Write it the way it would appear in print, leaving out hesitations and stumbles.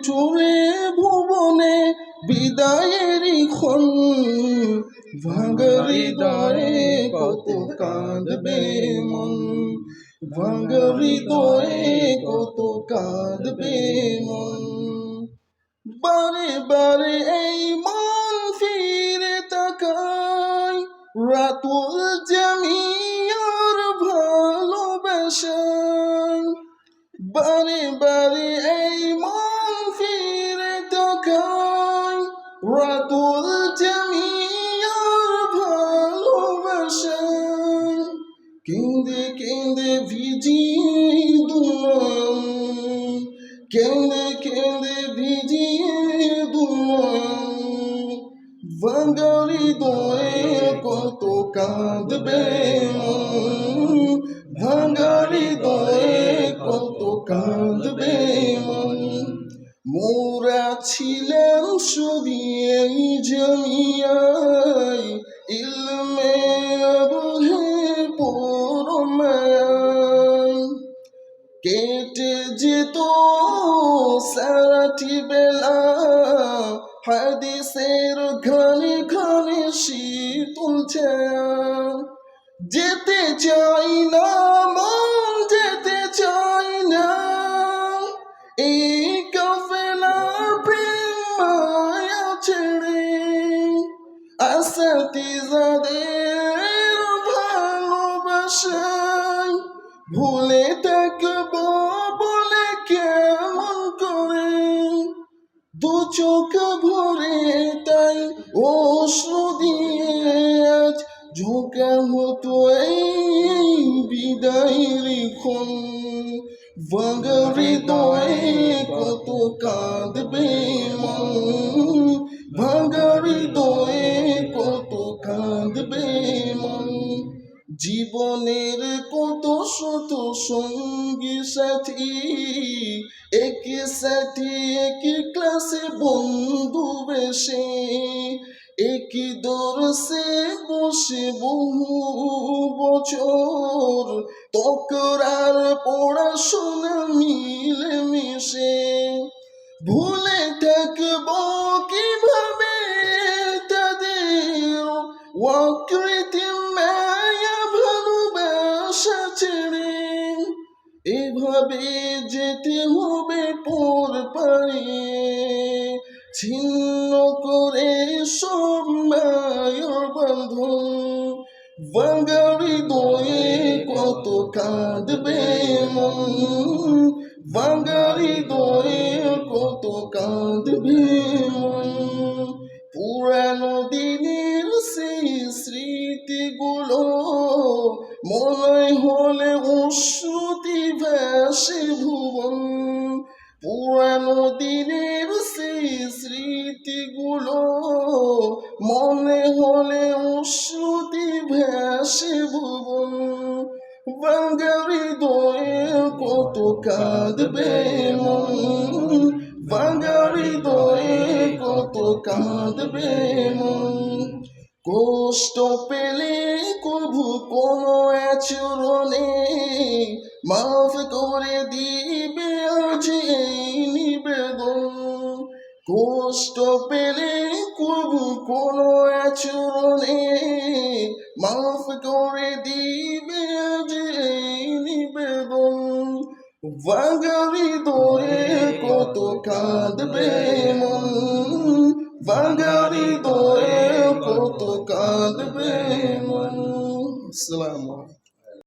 নিঠুরে ভুবনে বিদায়েরই ক্ষণ, ভাঙা হৃদয়ে কত কাঁদবে মন, ভাঙা হৃদয়ে কত কাঁদবে মন। বারে বারে এই মন ফিরে তাকায় রাতুল জামিয়ার ভালোবাসায়, বারে বারে এই মন ফিরে তাকায় রাতুল জামিয়ার ভালোবাসায়। কেঁদে কেঁদে ভিজিয়ে দুনয়ন, কেঁদে কেঁদে ভিজিয়ে দুনয়ন, ভাঙা হৃদয়ে কত কাঁদবে মন, ভাঙা হৃদয়ে কত কাঁদবে মন। মোরা ছিলাম সবই এই জামিয়ায়, ইলমে রুহে পরমায়, কেটে যেত সারাটি বেলা হাদিসের ঘনে ঘনে শীতল ছায়া। যেতে চাই না মন, যেতে চাই না এই কাফেলার প্রেম মায়া ছেড়ে, আসাতিজাদের ভালোবাসায় ভুলে থাকবো বলে কেমন করে, দু চোখ ভরে তাই অশ্রু দিয়ে আজ ঝোঁকা হতো এই বিদায়ের ক্ষণ, ভাঙা হৃদয়ে কত কাঁদবে মন, ভাঙা হৃদয়ে কত কাঁদবে মন। জীবনের কত শত সঙ্গী সাথী, একই সাথী একই ক্লাসে বন্ধু বেশে, একই দরসে বসে বহু বছর তকরার পড়াশোনা মিলে মিশে, ভুলে থাকবো কিভাবে তাদের আকৃতি মায়া ভালোবাসা ছেড়ে। এভাবে যেতে হবে পর পারে, ছিন্ন করে সব মায়ার বন্ধন, ভাঙা হৃদয়ে কত কাঁদবে মন, ভাঙা হৃদয়ে কত কাঁদবে মন। পুরানো দিনের সেই স্মৃতিগুলো মনে হলে অশ্রুতি ভাসে ভুবন, পুরানো দিনের সেই স্মৃতিগুলো মনে হলে অশ্রুতি ভাসে ভুবন, ভাঙা হৃদয়ে কত কাঁদবে মন, ভাঙা হৃদয়ে কত কাঁদবে মন। কষ্ট পেলে কভু কোনো আচরণে মাফ করে দিবে আজ এই নিবেদন, কষ্ট পেলে কভু কোনো আচরণে মাফ করে দিবে আজ এই নিবেদন, ভাঙা হৃদয়ে কত কাঁদবে মন, ভাঙা হৃদয়ে কত কাঁদবে মন। আসসালামু আলাইকুম।